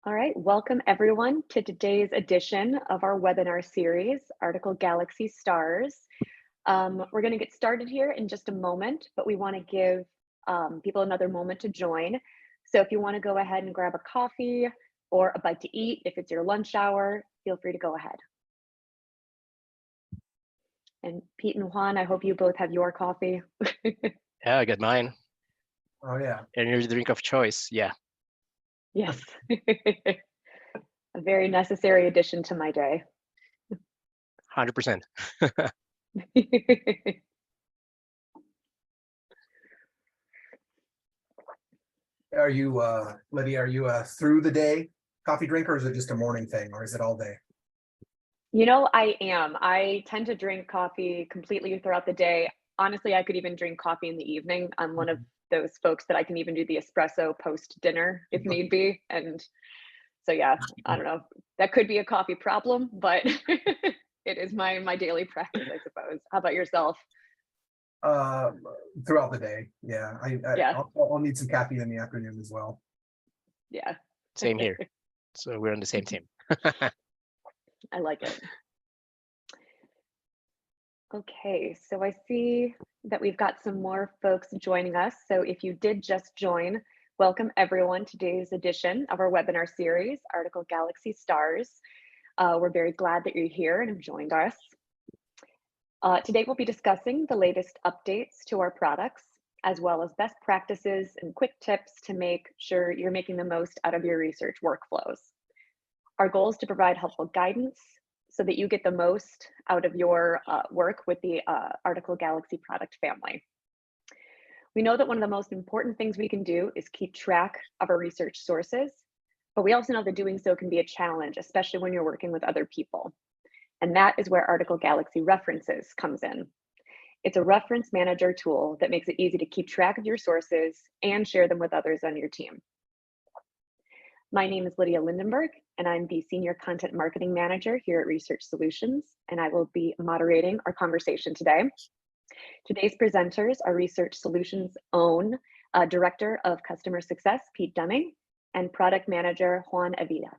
All right, welcome everyone to today's edition of our webinar series, Article Galaxy Stars. We're going to get started here in just a moment, but we want to give people another moment to join. So if you want to go ahead and grab a coffee or a bite to eat, if it's your lunch hour, feel free to go ahead. And Pete and Juan, I hope you both have your coffee. Yeah, I got mine. Oh yeah. And your drink of choice. Yeah, Yes, a very necessary addition to my day. 100%. Are you, Lydia, are you a through the day coffee drinker, or is it just a morning thing, or is it all day? You know, I am. I tend to drink coffee completely throughout the day. Honestly, I could even drink coffee in the evening. I'm one of those folks that I can even do the espresso post dinner if need be. And so, yeah, I don't know. That could be a coffee problem, but it is my daily practice, I suppose. How about yourself? Uh, Throughout the day. Yeah, Yeah, I'll need some caffeine in the afternoon as well. yeah, Same here. So we're on the same team. I like it. Okay, so I see that we've got some more folks joining us. So if you did just join, welcome everyone to today's edition of our webinar series, Article Galaxy Stars. We're very glad that you're here and have joined us. Today we'll be discussing the latest updates to our products, as well as best practices and quick tips to make sure you're making the most out of your research workflows. Our goal is to provide helpful guidance so that you get the most out of your work with the Article Galaxy product family. We know that one of the most important things we can do is keep track of our research sources, but we also know that doing so can be a challenge, especially when you're working with other people. And that is where Article Galaxy References comes in. It's a reference manager tool that makes it easy to keep track of your sources and share them with others on your team. My name is Lydia Lindenberg, and I'm the Senior Content Marketing Manager here at Research Solutions, and I will be moderating our conversation today. Today's presenters are Research Solutions' own Director of Customer Success, Pete Dunning, and Product Manager, Juan Avila.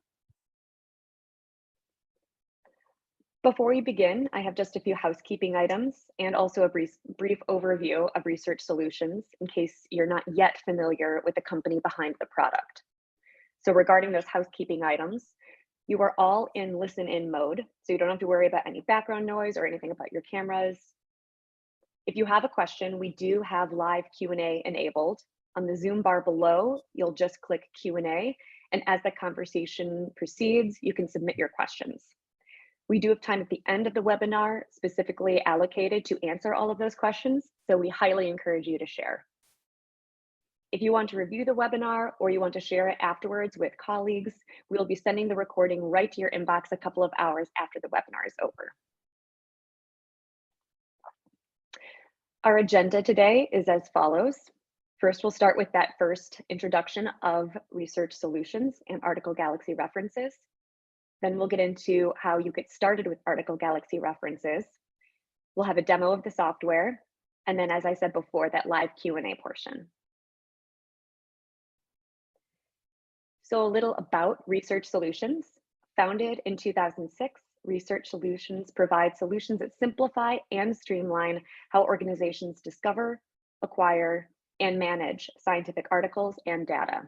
Before we begin, I have just a few housekeeping items and also a brief overview of Research Solutions in case you're not yet familiar with the company behind the product. So regarding those housekeeping items, you are all in listen in mode, so you don't have to worry about any background noise or anything about your cameras. If you have a question, we do have live Q&A enabled. On the Zoom bar below, you'll just click Q&A, and as the conversation proceeds, you can submit your questions. We do have time at the end of the webinar specifically allocated to answer all of those questions, so we highly encourage you to share. If you want to review the webinar or you want to share it afterwards with colleagues, we'll be sending the recording right to your inbox a couple of hours after the webinar is over. Our agenda today is as follows. First, we'll start with that first introduction of Research Solutions and Article Galaxy References. Then we'll get into how you get started with Article Galaxy References. We'll have a demo of the software, and then, as I said before, that live Q&A portion. So a little about Research Solutions. Founded in 2006, Research Solutions provides solutions that simplify and streamline how organizations discover, acquire, and manage scientific articles and data.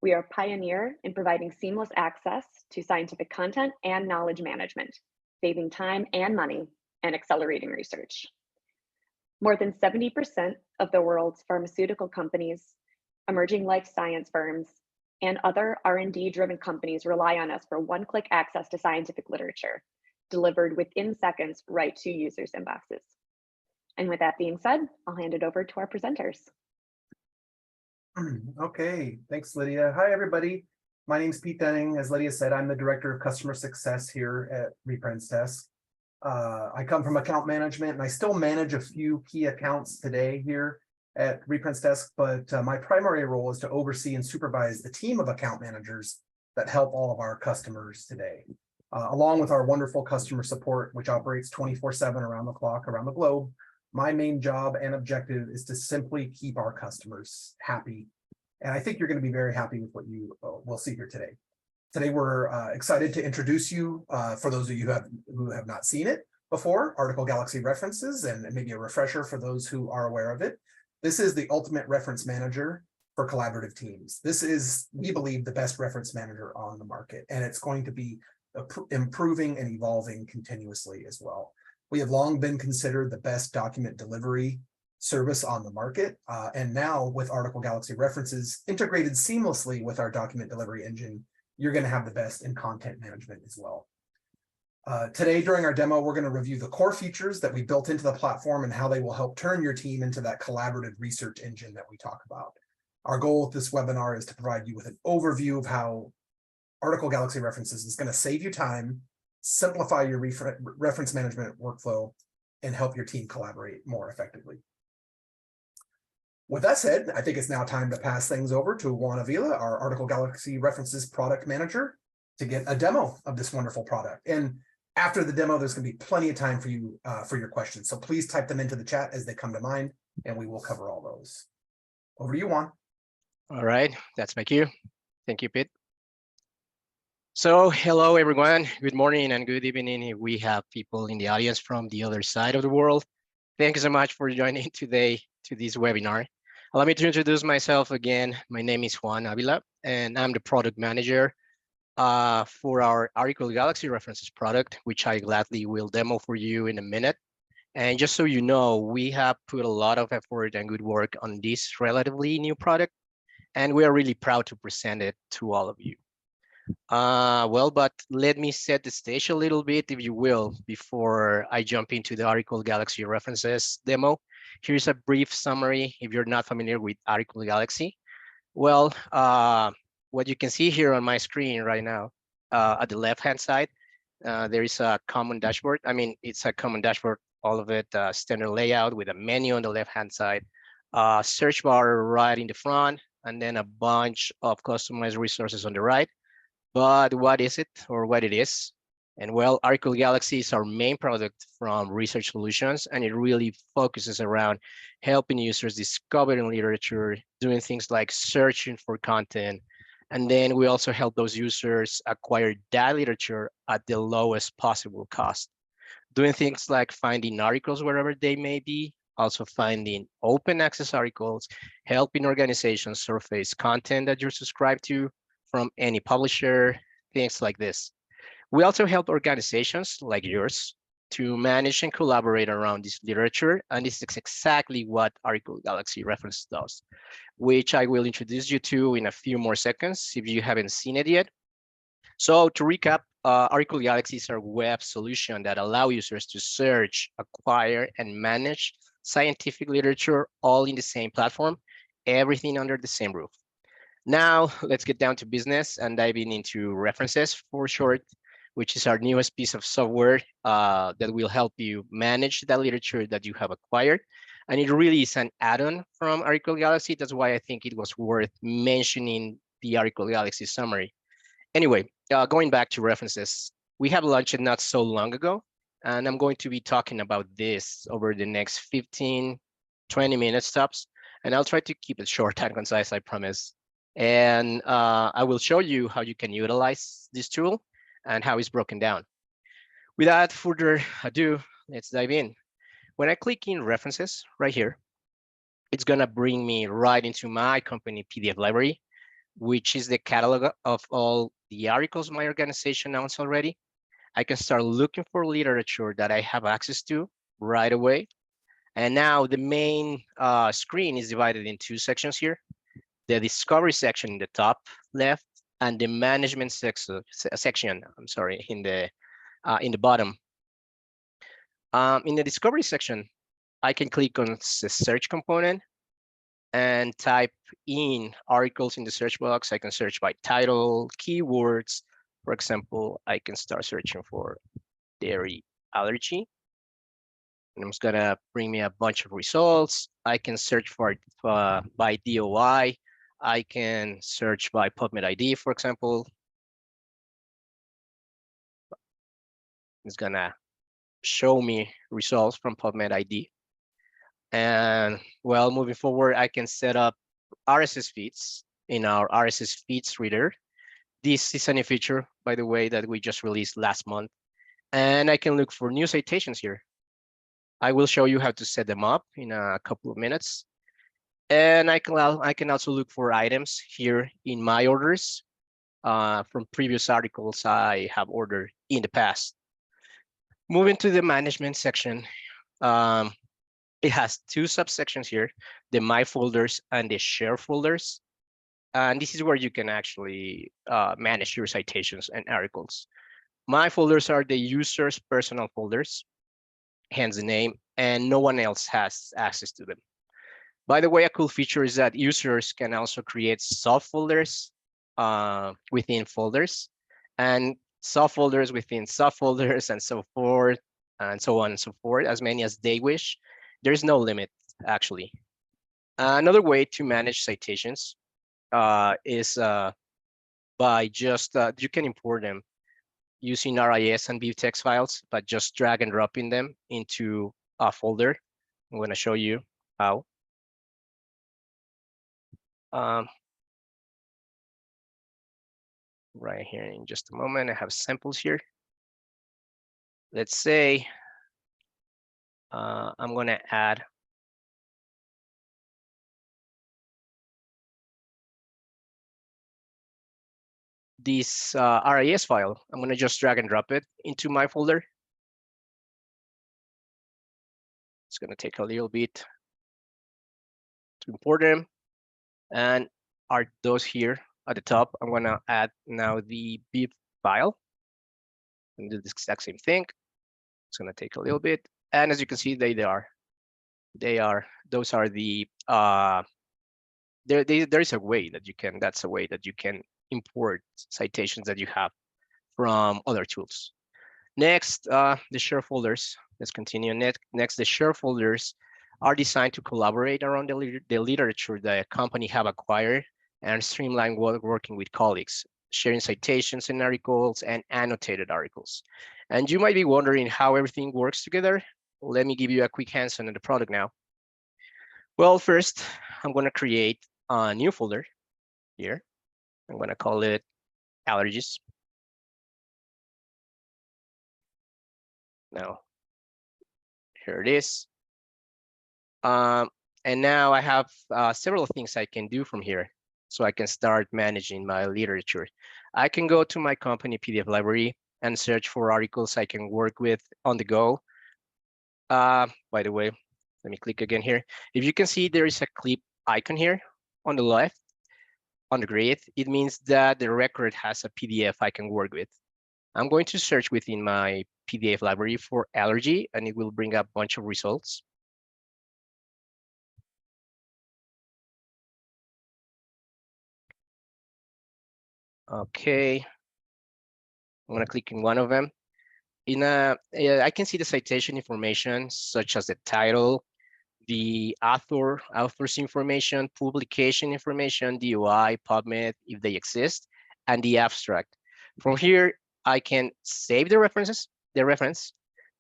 We are a pioneer in providing seamless access to scientific content and knowledge management, saving time and money and accelerating research. More than 70% of the world's pharmaceutical companies, emerging life science firms, and other R&D driven companies rely on us for one-click access to scientific literature, delivered within seconds right to users' inboxes. And with that being said, I'll hand it over to our presenters. Okay, thanks, Lydia. Hi, everybody. My name's Pete Dunning. As Lydia said, I'm the Director of Customer Success here at Reprints Desk. I come from account management, and I still manage a few key accounts today here at Reprints Desk, but my primary role is to oversee and supervise the team of account managers that help all of our customers today, along with our wonderful customer support, which operates 24/7 around the clock, around the globe. My main job and objective is to simply keep our customers happy. And I think you're going to be very happy with what you will see here today. Today, we're excited to introduce you, for those of you who have not seen it before, Article Galaxy References, and maybe a refresher for those who are aware of it. This is the ultimate reference manager for collaborative teams. This is, we believe, the best reference manager on the market, and it's going to be improving and evolving continuously as well. We have long been considered the best document delivery service on the market, and now with Article Galaxy References integrated seamlessly with our document delivery engine, you're going to have the best in content management as well. Today, during our demo, we're going to review the core features that we built into the platform and how they will help turn your team into that collaborative research engine that we talk about. Our goal with this webinar is to provide you with an overview of how Article Galaxy References is going to save you time, simplify your reference management workflow, and help your team collaborate more effectively. With that said, I think it's now time to pass things over to Juan Avila, our Article Galaxy References product manager, to get a demo of this wonderful product. And after the demo, there's going to be plenty of time for you for your questions. So please type them into the chat as they come to mind, and we will cover all those. Over to you, Juan. All right, that's my cue. Thank you, Pete. So hello, everyone. Good morning and good evening. We have people in the audience from the other side of the world. Thank you so much for joining today to this webinar. Allow me to introduce myself again. My name is Juan Avila, and I'm the product manager for our Article Galaxy References product, which I gladly will demo for you in a minute. And just so you know, we have put a lot of effort and good work on this relatively new product, and we are really proud to present it to all of you. But let me set the stage a little bit, if you will, before I jump into the Article Galaxy References demo. Here's a brief summary if you're not familiar with Article Galaxy. Well, what you can see here on my screen right now, at the left-hand side, there is a common dashboard. I mean, it's a common dashboard, all of it standard layout with a menu on the left-hand side, search bar right in the front, and then a bunch of customized resources on the right. But what is it, or what it is? And well, Article Galaxy is our main product from Research Solutions, and it really focuses around helping users discovering literature, doing things like searching for content. And then we also help those users acquire that literature at the lowest possible cost, doing things like finding articles wherever they may be, also finding open access articles, helping organizations surface content that you're subscribed to from any publisher, things like this. We also help organizations like yours to manage and collaborate around this literature, and this is exactly what Article Galaxy References does, which I will introduce you to in a few more seconds if you haven't seen it yet. So to recap, Article Galaxy is our web solution that allows users to search, acquire, and manage scientific literature all in the same platform, everything under the same roof. Now, let's get down to business and diving into References for short, which is our newest piece of software that will help you manage that literature that you have acquired. And it really is an add-on from Article Galaxy. That's why I think it was worth mentioning the Article Galaxy summary. Anyway, going back to References, we have launched it not so long ago, and I'm going to be talking about this over the next 15, 20 minutes tops, and I'll try to keep it short and concise, I promise. And I will show you how you can utilize this tool and how it's broken down. Without further ado, let's dive in. When I click in References right here, it's gonna bring me right into my company PDF library, which is the catalog of all the articles my organization owns already. I can start looking for literature that I have access to right away. And now the main screen is divided in two sections here. The discovery section in the top left, and the management section, in the bottom. In the discovery section, I can click on the search component and type in articles in the search box. I can search by title, keywords. For example, I can start searching for dairy allergy. And it's gonna bring me a bunch of results. I can search for by DOI. I can search by PubMed ID, for example. It's gonna show me results from PubMed ID. And well, moving forward, I can set up RSS feeds in our RSS feeds reader This is a new feature, by the way, that we just released last month. And I can look for new citations here. I will show you how to set them up in a couple of minutes. And I can also look for items here in my orders from previous articles I have ordered in the past. Moving to the management section, it has two subsections here, the My Folders and the Share Folders. And this is where you can actually manage your citations and articles. My folders are the user's personal folders, hence the name, and no one else has access to them. By the way, a cool feature is that users can also create subfolders within folders, and subfolders within subfolders, and so forth, and so on and so forth, as many as they wish. There's no limit, actually. Another way to manage citations is by just, you can import them using RIS and BibTeX files, but just drag and dropping them into a folder. I'm going to show you how. Right here in just a moment, I have samples here. Let's say I'm going to add this RIS file. I'm going to just drag and drop it into my folder. It's going to take a little bit to import them. And are those here at the top? I'm going to add now the bib file and do the exact same thing. It's going to take a little bit. And as you can see, those are the there is a way that you can, that's a way that you can import citations that you have from other tools. Next, the share folders. Let's continue. Next, the share folders are designed to collaborate around the literature that a company have acquired and streamline working with colleagues, sharing citations and articles and annotated articles. And you might be wondering how everything works together. Let me give you a quick hands-on on the product now. Well, first, I'm going to create a new folder here. I'm going to call it allergies. Now, here it is. And now I have several things I can do from here. So I can start managing my literature. I can go to my company PDF library and search for articles I can work with on the go. By the way, let me click again here. If you can see, there is a clip icon here on the left, on the grid. It means that the record has a PDF I can work with. I'm going to search within my PDF library for allergy, and it will bring up a bunch of results. Okay, I'm gonna click in one of them. I can see the citation information, such as the title, the author's information, publication information, DOI, PubMed, if they exist, and the abstract. From here, I can save the reference.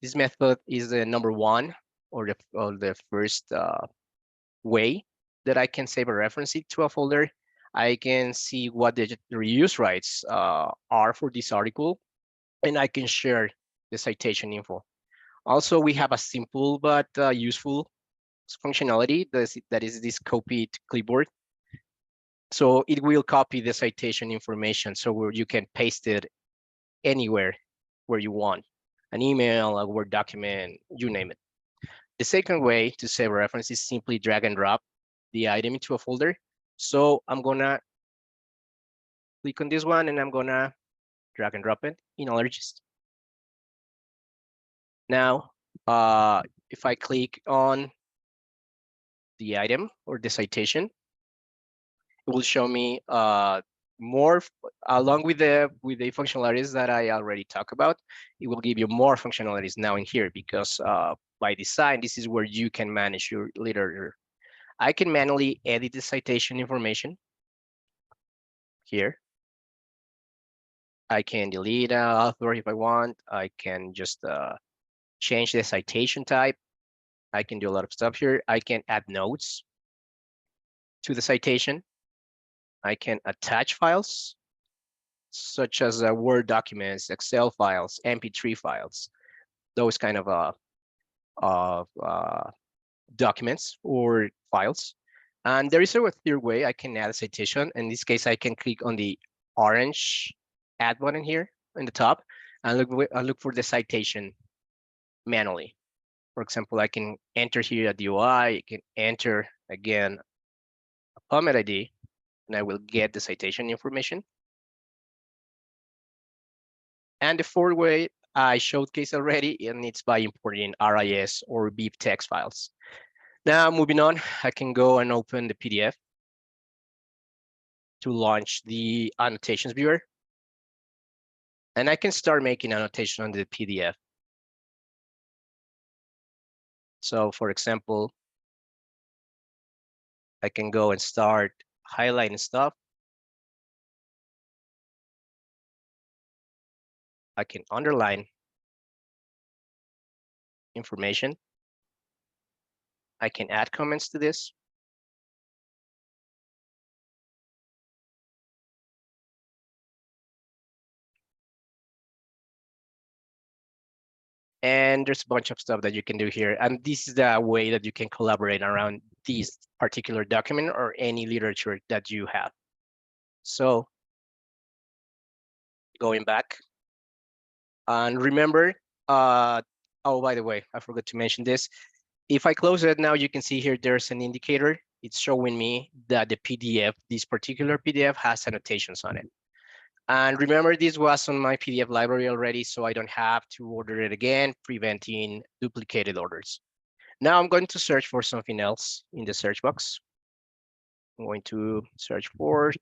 This method is the number one or the first way that I can save a reference to a folder. I can see what the reuse rights are for this article, and I can share the citation info. Also, we have a simple but useful functionality that is this copied clipboard. So it will copy the citation information, so where you can paste it anywhere where you want, an email, a Word document, you name it. The second way to save a reference is simply drag and drop the item into a folder. So I'm gonna click on this one and I'm gonna drag and drop it in allergies. Now, if I click on the item or the citation, it will show me more, along with the functionalities that I already talked about. It will give you more functionalities now in here, because by design, this is where you can manage your literature. I can manually edit the citation information here. I can delete author if I want. I can just change the citation type. I can do a lot of stuff here. I can add notes to the citation. I can attach files. such as Word documents, Excel files, MP3 files, those kind of documents or files. And there is a third way I can add a citation. In this case, I can click on the orange add button here in the top and look for the citation manually. For example, I can enter here a DOI, I can enter again a PubMed ID, and I will get the citation information. And the fourth way I showcased already, and it's by importing RIS or BibTeX files. Now, moving on, I can go and open the PDF to launch the annotations viewer. And I can start making annotation on the PDF. So for example, I can go and start highlighting stuff. I can underline information. I can add comments to this. And there's a bunch of stuff that you can do here. And this is the way that you can collaborate around this particular document or any literature that you have. So going back, and remember, oh, by the way, I forgot to mention this. If I close it now, you can see here, there's an indicator. It's showing me that the PDF, this particular PDF has annotations on it. And remember, this was on my PDF library already, so I don't have to order it again, preventing duplicated orders. Now I'm going to search for something else in the search box. I'm going to search for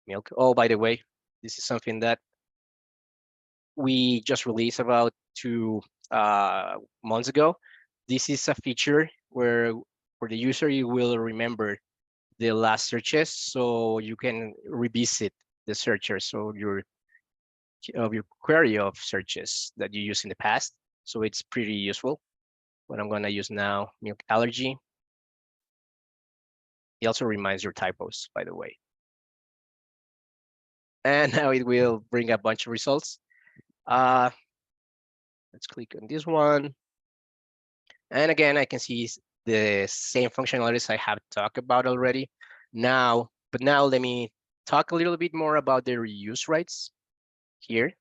milk. Oh, by the way, this is something that we just released about 2 months ago. This is a feature where for the user, you will remember the last searches, so you can revisit the searcher, so your query of searches that you use in the past. So it's pretty useful. What I'm going to use now, milk allergy. It also reminds your typos, by the way. And now it will bring a bunch of results. Let's click on this one. And again, I can see the same functionalities I have talked about already. But now let me talk a little bit more about the reuse rights here.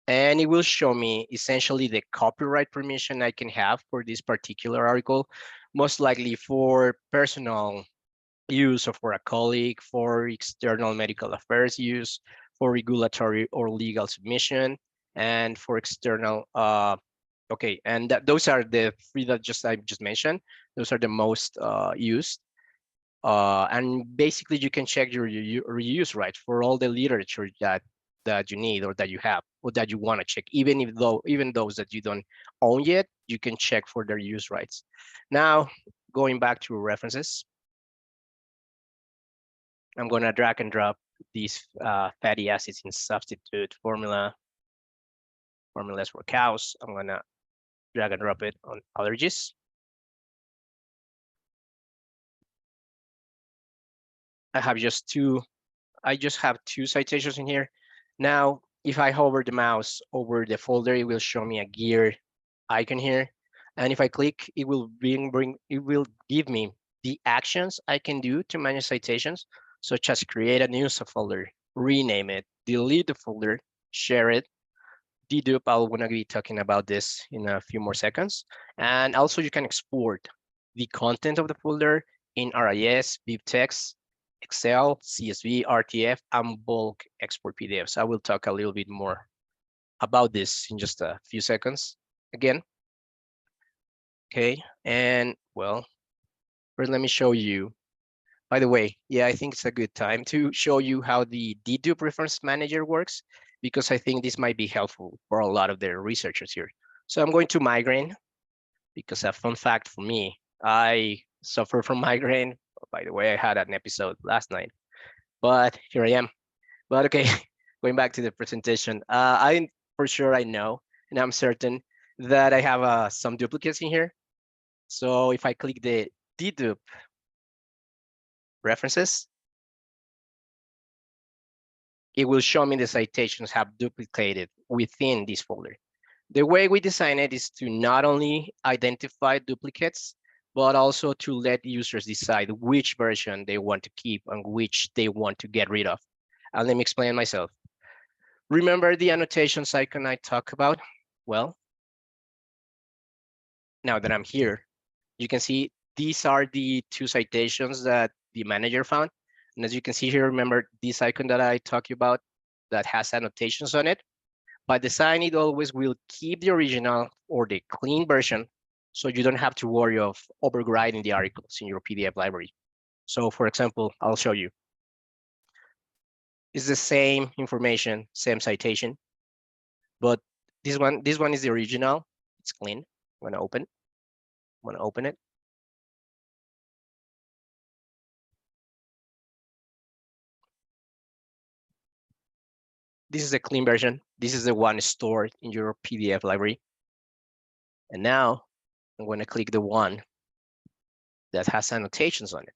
And it will show me essentially the copyright permission I can have for this particular article, most likely for personal use or for a colleague, for external medical affairs use, for regulatory or legal submission, and for external, okay, and those are the 3 that I just mentioned. Those are the most used. And basically you can check your reuse rights for all the literature that you need or that you have or that you want to check, even those that you don't own yet, you can check for their use rights. Now, going back to references, I'm going to drag and drop these fatty acids in substitute formulas for cows. I'm going to drag and drop it on allergies. I just have 2 citations in here. Now, if I hover the mouse over the folder, it will show me a gear icon here. And if I click, it will give me the actions I can do to manage citations, such as create a new subfolder, rename it, delete the folder, share it, dedupe. I'm going to be talking about this in a few more seconds. And also you can export the content of the folder in RIS, BibTeX, Excel, CSV, RTF, and bulk export PDFs. I will talk a little bit more about this in just a few seconds again. Okay, and well, first let me show you. By the way, yeah, I think it's a good time to show you how the dedupe reference manager works, because I think this might be helpful for a lot of the researchers here. So I'm going to migraine, because a fun fact for me, I suffer from migraine. By the way, I had an episode last night, but here I am. But okay, going back to the presentation, for sure I know, and I'm certain that I have some duplicates in here. So if I click the dedupe references, it will show me the citations have duplicated within this folder. The way we design it is to not only identify duplicates, but also to let users decide which version they want to keep and which they want to get rid of. And let me explain myself. Remember the annotations icon I talked about? Well, now that I'm here, you can see these are the 2 citations that the manager found. And as you can see here, remember this icon that I talked about that has annotations on it? By design, it always will keep the original or the clean version, so you don't have to worry of overriding the articles in your PDF library. So for example, I'll show you. It's the same information, same citation, but this one is the original. It's clean. I'm gonna open it. This is the clean version. This is the one stored in your PDF library. And now I'm going to click the one that has annotations on it.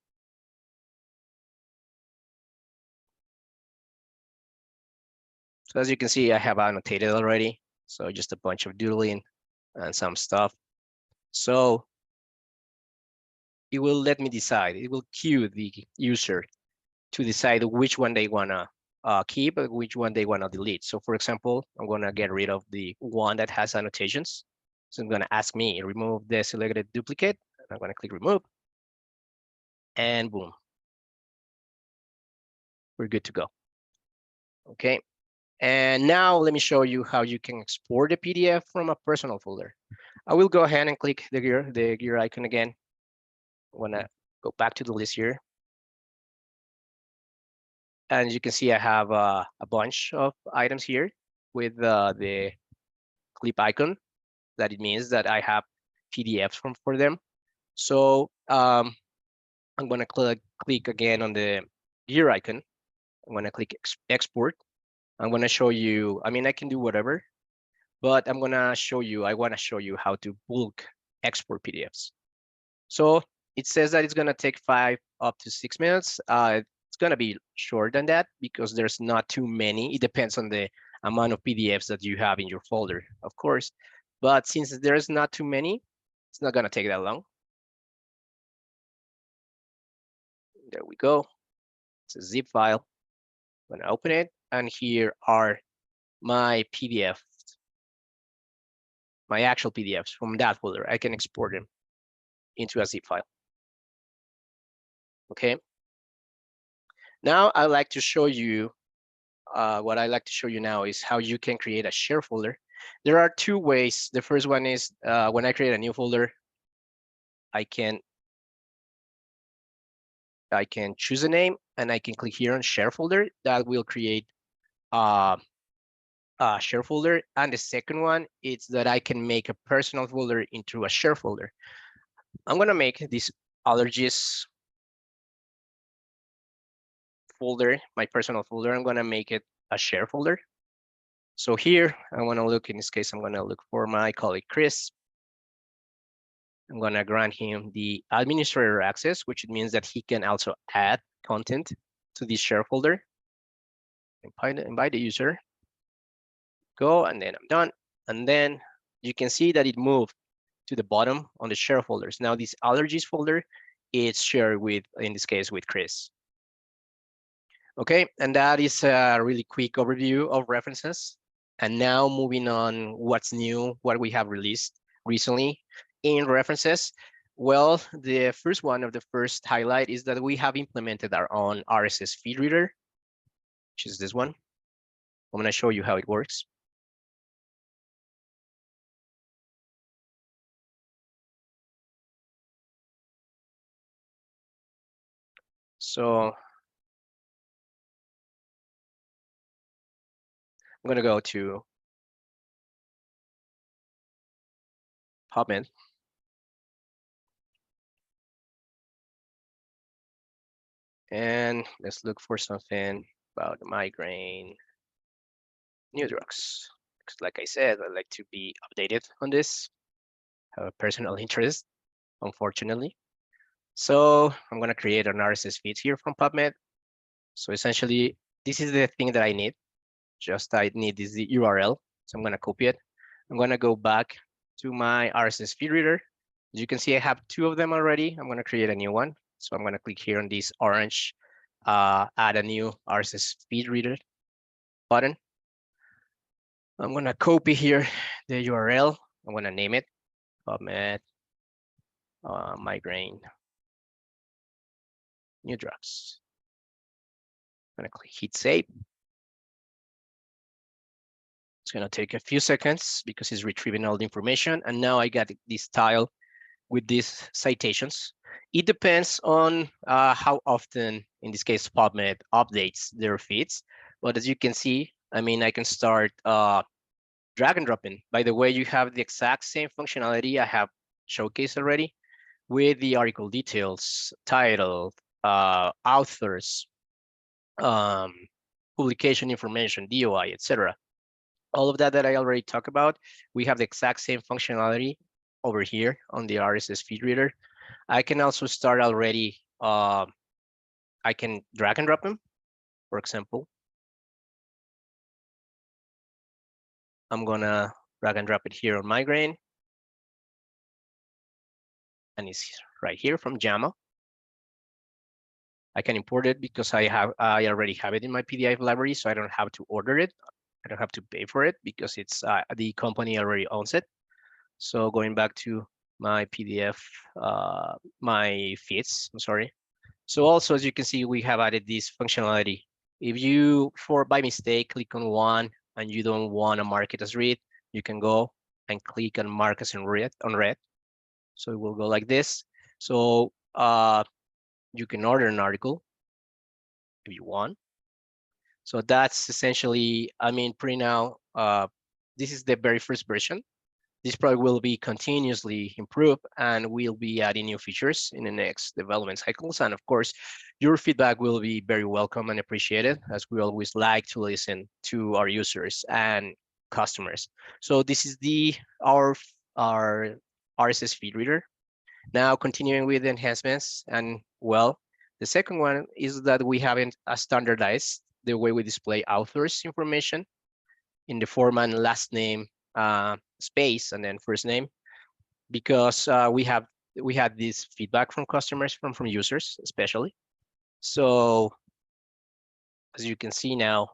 So as you can see, I have annotated already. So just a bunch of doodling and some stuff. So it will let me decide. It will cue the user to decide which one they want to keep and which one they want to delete. So for example, I'm going to get rid of the one that has annotations. So I'm going to ask me remove the selected duplicate. I'm going to click remove. And boom. We're good to go. Okay. And now let me show you how you can export a PDF from a personal folder. I will go ahead and click the gear icon again. I want to go back to the list here. And you can see I have a bunch of items here with the clip icon. That it means that I have PDFs for them. So I'm going to click again on the gear icon. I'm going to click export. I'm going to show you, I mean, I can do whatever, but I'm going to show you, I want to show you how to bulk export PDFs. So it says that it's going to take 5 up to 6 minutes. It's going to be shorter than that because there's not too many. It depends on the amount of PDFs that you have in your folder, of course. But since there's not too many, it's not going to take that long. There we go. It's a zip file. I'm going to open it. And here are my PDFs, my actual PDFs from that folder. I can export them into a zip file. Okay. Now I'd like to show you what I like to show you now is how you can create a share folder. There are 2 ways. The first one is when I create a new folder, I can choose a name and I can click here on share folder. That will create a share folder. And the second one is that I can make a personal folder into a share folder. I'm going to make this allergies folder, my personal folder. I'm going to make it a share folder. So here I want to look, in this case, I'm going to look for my colleague, Chris. I'm going to grant him the administrator access, which means that he can also add content to this share folder. Invite the user. Go, and then I'm done. And then you can see that it moved to the bottom on the share folders. Now this allergies folder is shared with, in this case, with Chris. Okay, and that is a really quick overview of references. And now moving on, what's new, what we have released recently in references. Well, the first one of the first highlight is that we have implemented our own RSS feed reader, which is this one. I'm going to show you how it works. So I'm going to go to PubMed. And let's look for something about migraine new drugs. Because like I said, I like to be updated on this. Have a personal interest, unfortunately. So I'm going to create an RSS feed here from PubMed. So essentially, this is the thing that I need. I need this the URL. So I'm gonna copy it. I'm gonna go back to my RSS feed reader. As you can see, I have 2 of them already. I'm gonna create a new one. So I'm gonna click here on this orange, add a new RSS feed reader button. I'm gonna copy here the URL. I'm gonna name it PubMed migraine new drugs. I'm gonna hit save. It's gonna take a few seconds because it's retrieving all the information. And now I got this tile with these citations. It depends on how often, in this case, PubMed updates their feeds. But as you can see, I mean, I can start drag and dropping. By the way, you have the exact same functionality I have showcased already with the article details, title, authors, publication information, DOI, etc. All of that I already talked about, we have the exact same functionality over here on the RSS feed reader. I can also start already, I can drag and drop them, for example. I'm gonna drag and drop it here on migraine. And it's right here from JAMA. I can import it because I already have it in my PDF library, so I don't have to order it. I don't have to pay for it because it's the company already owns it. So going back to my PDF, my feeds, I'm sorry. So also, as you can see, we have added this functionality. If you, by mistake, click on one and you don't want to mark it as read, you can go and click on mark as in read on red. So it will go like this. So you can order an article if you want. So that's essentially, I mean, pretty now, this is the very first version. This product will be continuously improved and we'll be adding new features in the next development cycles. And of course, your feedback will be very welcome and appreciated, as we always like to listen to our users and customers. So this is our RSS feed reader. Now continuing with enhancements, and well, the second one is that we haven't standardized the way we display authors information in the format last name, space, and then first name, because we had this feedback from customers, from users especially. So as you can see now,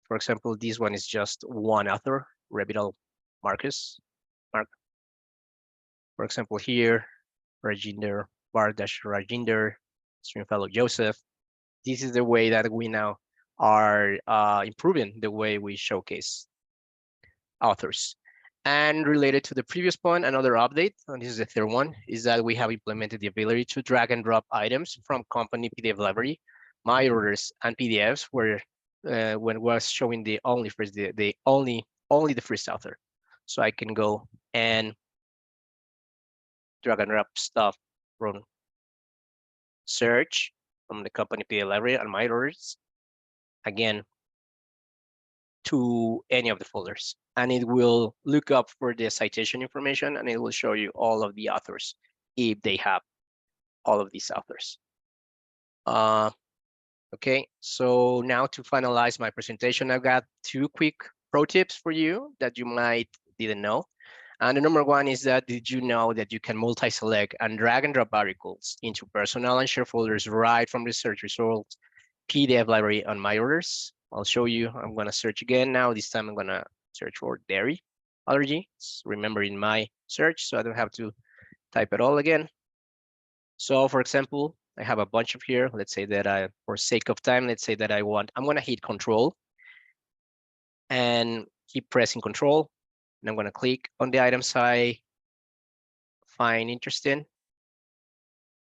for example, this one is just one author, Revital Marcus. For example, here, Rajinder, Rajinder, Stringfellow Joseph. This is the way that we now are improving the way we showcase authors. And related to the previous point, another update, and this is the third one, is that we have implemented the ability to drag and drop items from company PDF library, my orders, and PDFs, where when was showing the only the first author. So I can go and drag and drop stuff from search from the company PDF library and my orders, again, to any of the folders. And it will look up for the citation information and it will show you all of the authors if they have all of these authors. Okay, so now to finalize my presentation, I've got 2 quick pro tips for you that you might didn't know. And the number one is that, did you know that you can multi-select and drag and drop articles into personal and share folders right from the search results PDF library on my orders? I'll show you. I'm going to search again now. This time I'm going to search for dairy allergy. Remember in my search, so I don't have to type it all again. So for example, I have a bunch of here. Let's say that for sake of time, let's say that I'm going to hit Control and keep pressing Control. And I'm going to click on the items I find interesting.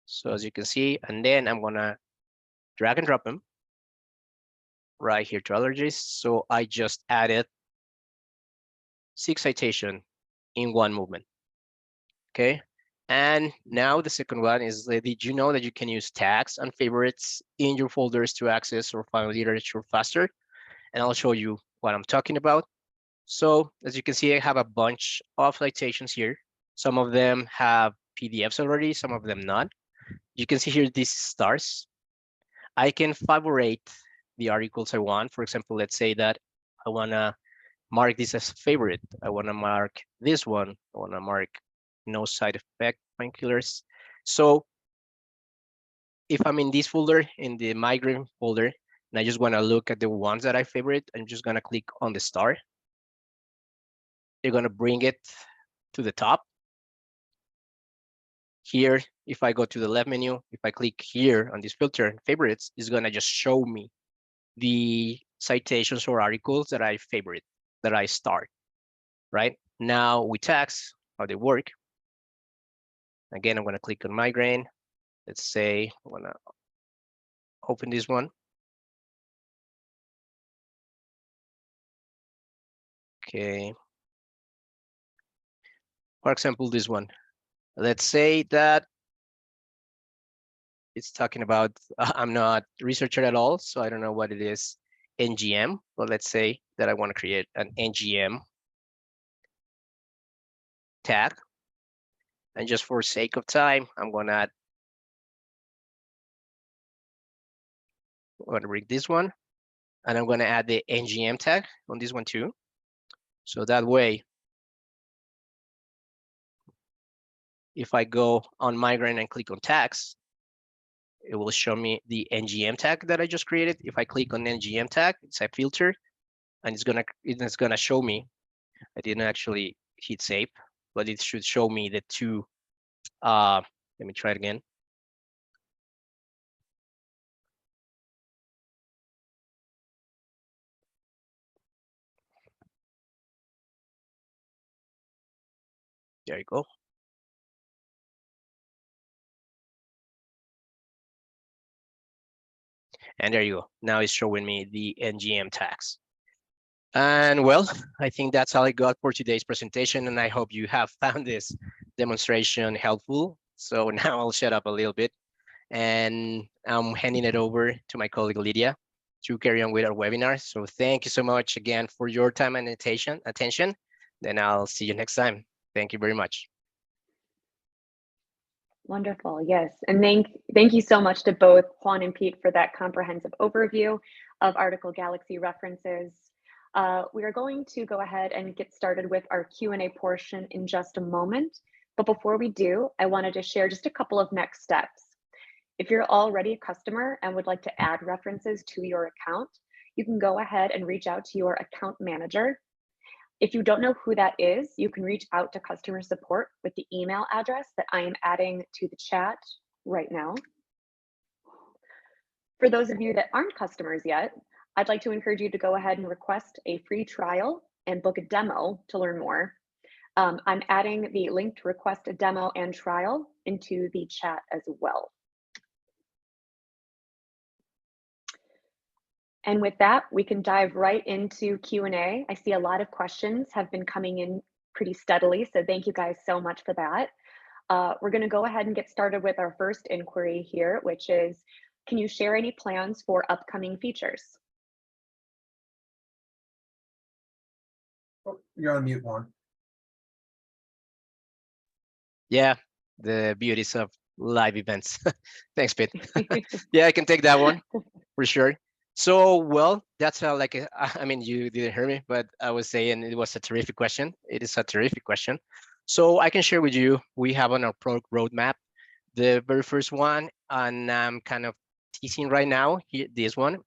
So as you can see, and then I'm going to drag and drop them right here to allergies. So I just added 6 citation in one movement. Okay. And now the second one is, did you know that you can use tags and favorites in your folders to access or find literature faster? And I'll show you what I'm talking about. So as you can see, I have a bunch of citations here. Some of them have PDFs already, some of them not. You can see here these stars. I can favorite the articles I want. For example, let's say that I want to mark this as favorite. I want to mark this one. I want to mark no side effect painkillers. So if I'm in this folder, in the migraine folder, and I just want to look at the ones that I favorite, I'm just going to click on the star. They're going to bring it to the top. Here, if I go to the left menu, if I click here on this filter, favorites, it's going to just show me the citations or articles that I favorite, that I start, right? Now with tags, how they work. Again, I'm going to click on migraine. Let's say I want to open this one. Okay. For example, this one. Let's say that it's talking about, I'm not a researcher at all, so I don't know what it is, NGM, but let's say that I want to create an NGM tag. And just for sake of time, I'm going to bring this one, and I'm going to add the NGM tag on this one too. So that way, if I go on migraine and click on tags, it will show me the NGM tag that I just created. If I click on NGM tag, it's a filter, and it's gonna show me. I didn't actually hit save, but it should show me the two. Let me try it again. There you go. And there you go. Now it's showing me the NGM tags. And well, I think that's all I got for today's presentation, and I hope you have found this demonstration helpful. So now I'll shut up a little bit, and I'm handing it over to my colleague Lydia to carry on with our webinar. So thank you so much again for your time and attention. Then I'll see you next time. Thank you very much. Wonderful, yes. And thank you so much to both Juan and Pete for that comprehensive overview of Article Galaxy references. We are going to go ahead and get started with our Q&A portion in just a moment. But before we do, I wanted to share just a couple of next steps. If you're already a customer and would like to add references to your account, you can go ahead and reach out to your account manager. If you don't know who that is, you can reach out to customer support with the email address that I am adding to the chat right now. For those of you that aren't customers yet, I'd like to encourage you to go ahead and request a free trial and book a demo to learn more. I'm adding the link to request a demo and trial into the chat as well. And with that, we can dive right into Q&A. I see a lot of questions have been coming in pretty steadily, so thank you guys so much for that. We're going to go ahead and get started with our first inquiry here, which is, can you share any plans for upcoming features? Oh, you're on mute, Juan. Yeah, the beauties of live events. Thanks, Pete. Yeah, I can take that one for sure. So, well, that's I mean, you didn't hear me, but I was saying it was a terrific question. It is a terrific question. So I can share with you, we have on our product roadmap, the very first one, and I'm kind of teasing right now, here, this one.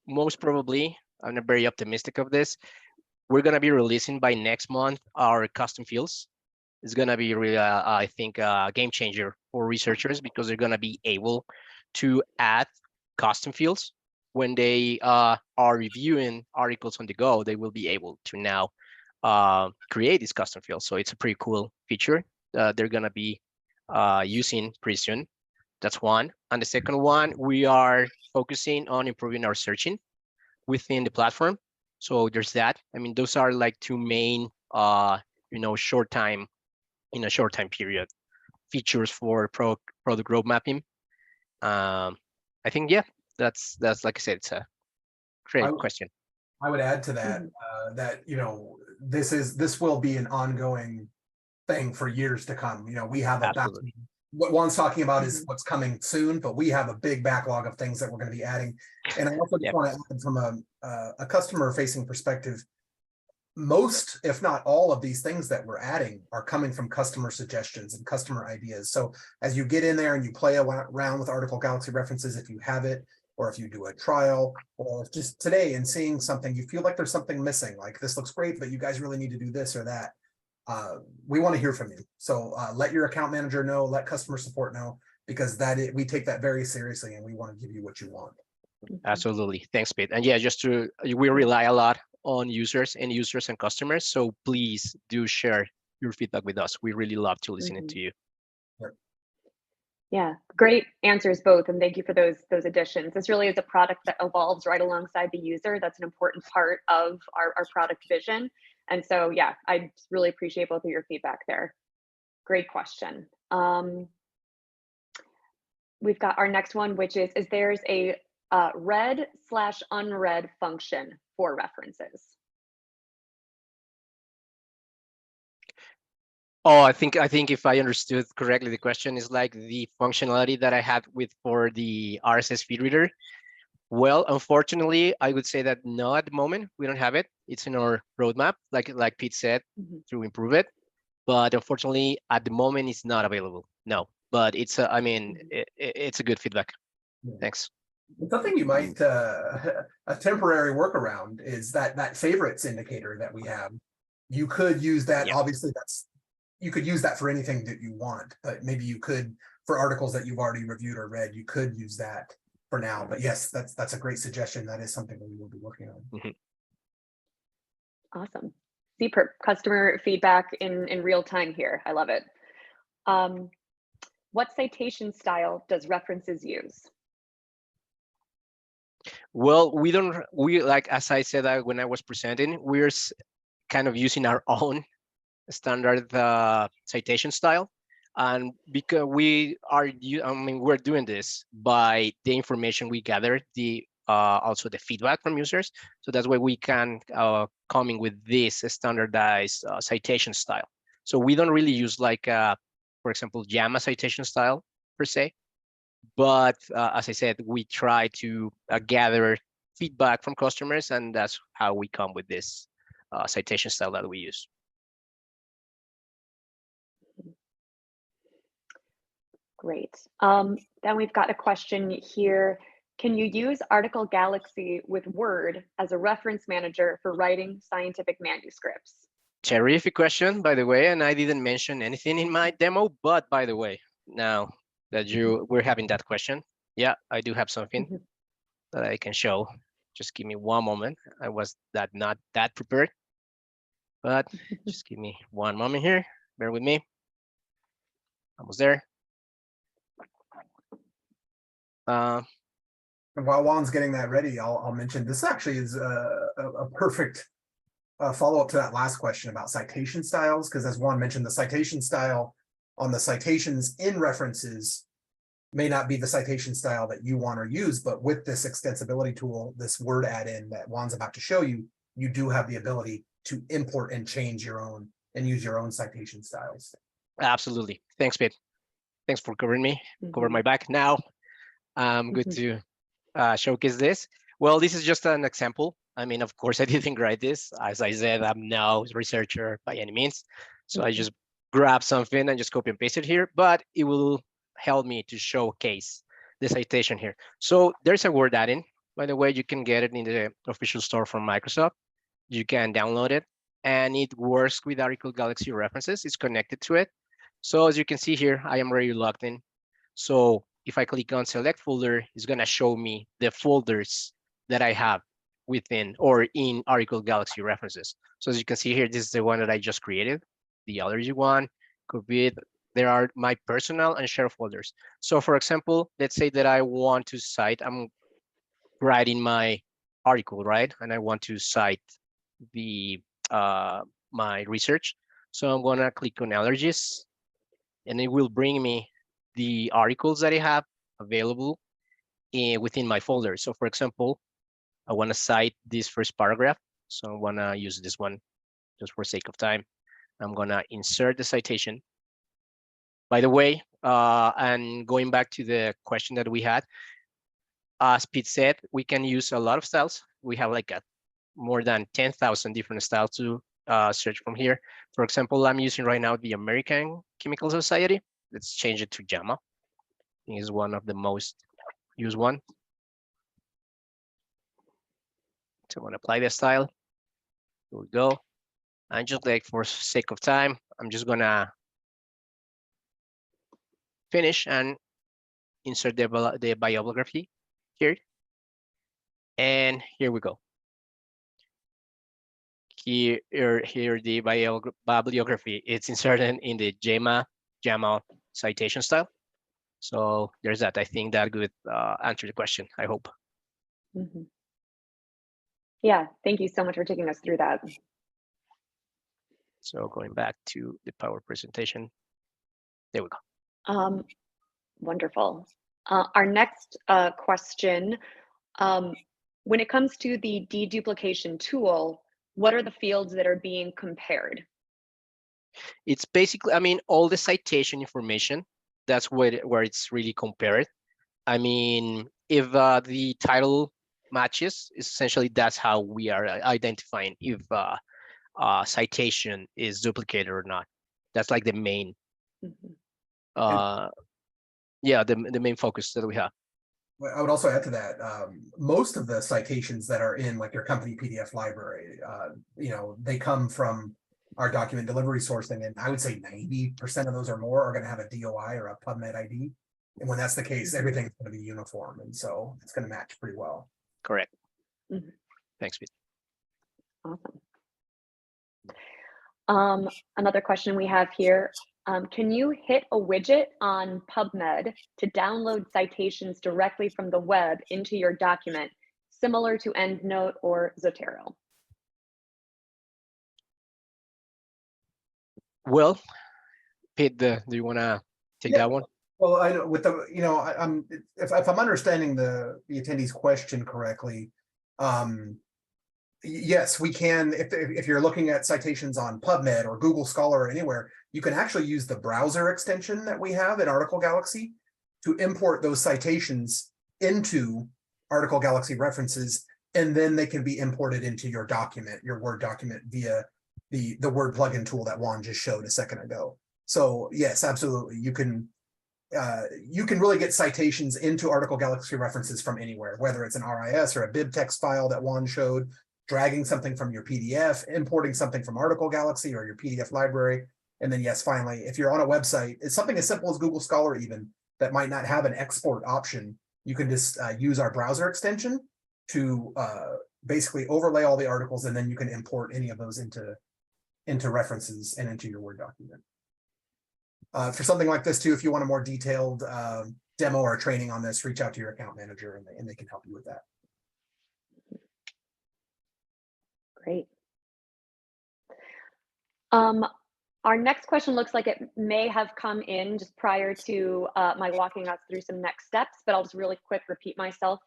Most probably, I'm not very optimistic of this. We're gonna be releasing by next month our custom fields. It's gonna be really, I think, a game changer for researchers, because they're gonna be able to add custom fields when they are reviewing articles on the go. They will be able to now create these custom fields. So it's a pretty cool feature they're gonna be using pretty soon. That's one. And the second one, we are focusing on improving our searching within the platform. So there's that. I mean, those are like two main, short time period features for product road mapping. I think, yeah, that's like I said, it's a great question. I would add to that that this will be an ongoing thing for years to come. We have what Juan's talking about is what's coming soon, but we have a big backlog of things that we're going to be adding. And I also just want to add from a customer facing perspective, most, if not all of these things that we're adding are coming from customer suggestions and customer ideas. So as you get in there and you play around with Article Galaxy references, if you have it, or if you do a trial, or if just today and seeing something, you feel like there's something missing, like this looks great, but you guys really need to do this or that. We want to hear from you. So let your account manager know, let customer support know, because we take that very seriously and we want to give you what you want. Absolutely. Thanks, Pete. And yeah, we rely a lot on users and customers. So please do share your feedback with us. We really love to listen to you. Yeah, great answers both, and thank you for those additions. This really is a product that evolves right alongside the user. That's an important part of our product vision. And so, yeah, I really appreciate both of your feedback there. Great question. We've got our next one, which is there's a read/unread function for references? Oh, I think if I understood correctly, the question is like the functionality that I had for the RSS feed reader. Well, unfortunately, I would say that no, at the moment we don't have it. It's in our roadmap, like Pete said, to improve it. But unfortunately, at the moment, it's not available. No, but it's it's a good feedback. Thanks. Something you might a temporary workaround is that favorites indicator that we have. You could use that. Yeah. Obviously, you could use that for anything that you want, but maybe you could for articles that you've already reviewed or read. You could use that for now. But yes, that's a great suggestion. That is something that we will be working on. Awesome. Super customer feedback in real time here. I love it. What citation style does references use? Well, we like, as I said when I was presenting, we're kind of using our own standard citation style, and because we're doing this by the information we gather, also the feedback from users. So that's why we can come in with this standardized citation style. So we don't really use like, for example, JAMA citation style per se. But as I said, we try to gather feedback from customers, and that's how we come with this citation style that we use. Great. Then we've got a question here. Can you use Article Galaxy with Word as a reference manager for writing scientific manuscripts? Terrific question, by the way, and I didn't mention anything in my demo, but by the way, now that we're having that question, yeah, I do have something that I can show. Just give me one moment. I was not that prepared, but just give me one moment here. Bear with me. Almost there. And while Juan's getting that ready, I'll mention this actually is a perfect follow-up to that last question about citation styles, because as Juan mentioned, the citation style on the citations in references may not be the citation style that you want or use, but with this extensibility tool, this Word add-in that Juan's about to show you, you do have the ability to import and change your own and use your own citation styles. Absolutely. Thanks, Pete. Thanks for covering me, cover my back. Now I'm good to showcase this. Well, this is just an example. I mean, of course, I didn't write this. As I said, I'm no researcher by any means. So I just grab something and just copy and paste it here, but it will help me to showcase the citation here. So there's a Word add-in. By the way, you can get it in the official store from Microsoft. You can download it, and it works with Article Galaxy references. It's connected to it. So as you can see here, I am already logged in. So if I click on select folder, it's going to show me the folders that I have within or in Article Galaxy references. So as you can see here, this is the one that I just created. The allergy one could be, there are my personal and share folders. So for example, let's say that I want to cite, I'm writing my article, right? And I want to cite the my research. So I'm gonna click on allergies, and it will bring me the articles that I have available within my folder. So for example, I want to cite this first paragraph. So I want to use this one just for sake of time. I'm going to insert the citation. By the way, And going back to the question that we had, as Pete said, we can use a lot of styles. We have like more than 10,000 different styles to search from here. For example, I'm using right now the American Chemical Society. Let's change it to JAMA. I think it's one of the most used one. So I'm gonna apply the style. Here we go. And just like for sake of time, I'm just gonna finish and insert the bibliography here. And here we go. Here the bibliography, it's inserted in the JAMA citation style. So there's that. I think that could answer the question, I hope. Mm-hmm. Yeah, thank you so much for taking us through that. So going back to the Power presentation, there we go. Wonderful. Our next question, when it comes to the deduplication tool, what are the fields that are being compared? It's basically, I mean, all the citation information, that's where it's really compared. I mean, if the title matches, essentially that's how we are identifying if citation is duplicated or not. That's like the main, yeah, the main focus that we have. I would also add to that, most of the citations that are in like your company PDF library, you know, they come from our document delivery sourcing, and I would say 90% of those or more are going to have a DOI or a PubMed ID. And when that's the case, everything's going to be uniform, and so it's going to match pretty well. Correct. Thanks, Pete. Awesome. Another question we have here. Can you hit a widget on PubMed to download citations directly from the web into your document, similar to EndNote or Zotero? Well, Pete, do you want to take that one? Well, I know with the, you know, I'm if I'm understanding the attendee's question correctly, yes, we can. If you're looking at citations on PubMed or Google Scholar or anywhere, you can actually use the browser extension that we have in Article Galaxy to import those citations into Article Galaxy references, and then they can be imported into your document, your Word document, via the Word plugin tool that Juan just showed a second ago. So yes, absolutely, you can really get citations into Article Galaxy references from anywhere, whether it's an RIS or a BibTeX file that Juan showed, dragging something from your PDF, importing something from Article Galaxy or your PDF library. And then yes, finally, if you're on a website, it's something as simple as Google Scholar even that might not have an export option, you can just use our browser extension to basically overlay all the articles, and then you can import any of those into references and into your Word document. For something like this too, if you want a more detailed demo or training on this, reach out to your account manager and they can help you with that. Great. Our next question looks like it may have come in just prior to my walking us through some next steps, but I'll just really quick repeat myself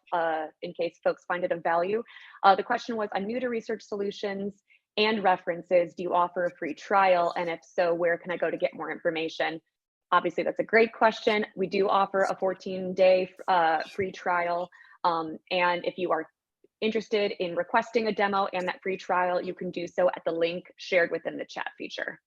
in case folks find it of value. The question was, I'm new to Research Solutions and References. Do you offer a free trial? And if so, where can I go to get more information? Obviously, that's a great question. We do offer a 14-day free trial. And if you are interested in requesting a demo and that free trial, you can do so at the link shared within the chat feature.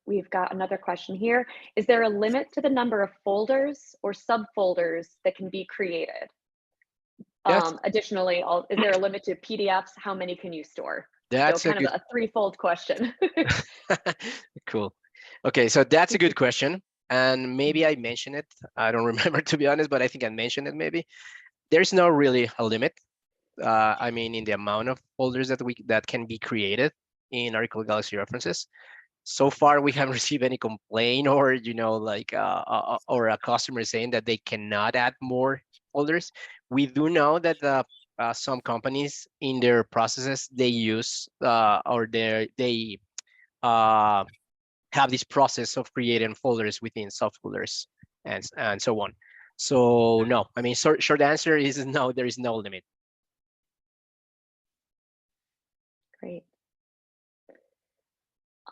We've got another question here. Is there a limit to the number of folders or subfolders that can be created? Yes. Additionally, is there a limit to PDFs? How many can you store? That's so kind of a threefold question. Cool. Okay, so that's a good question. And maybe I mentioned it. I don't remember, to be honest, but I think I mentioned it maybe. There's no really a limit. I mean, in the amount of folders that can be created in Article Galaxy References. So far, we haven't received any complaint or, you know, like, or a customer saying that they cannot add more folders. We do know that some companies in their processes, they use or they have this process of creating folders within subfolders and so on. So no, I mean, short answer is no, there is no limit. Great.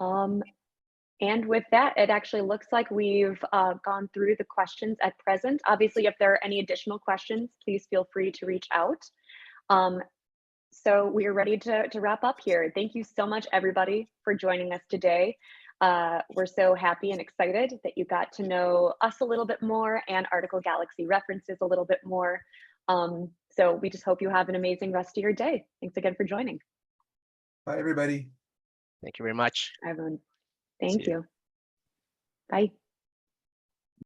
And with that, it actually looks like we've gone through the questions at present. Obviously, if there are any additional questions, please feel free to reach out. So we are ready to wrap up here. Thank you so much, everybody, for joining us today. We're so happy and excited that you got to know us a little bit more and Article Galaxy references a little bit more. So we just hope you have an amazing rest of your day. Thanks again for joining. Bye, everybody. Thank you very much. Everyone, See thank you. you. Bye.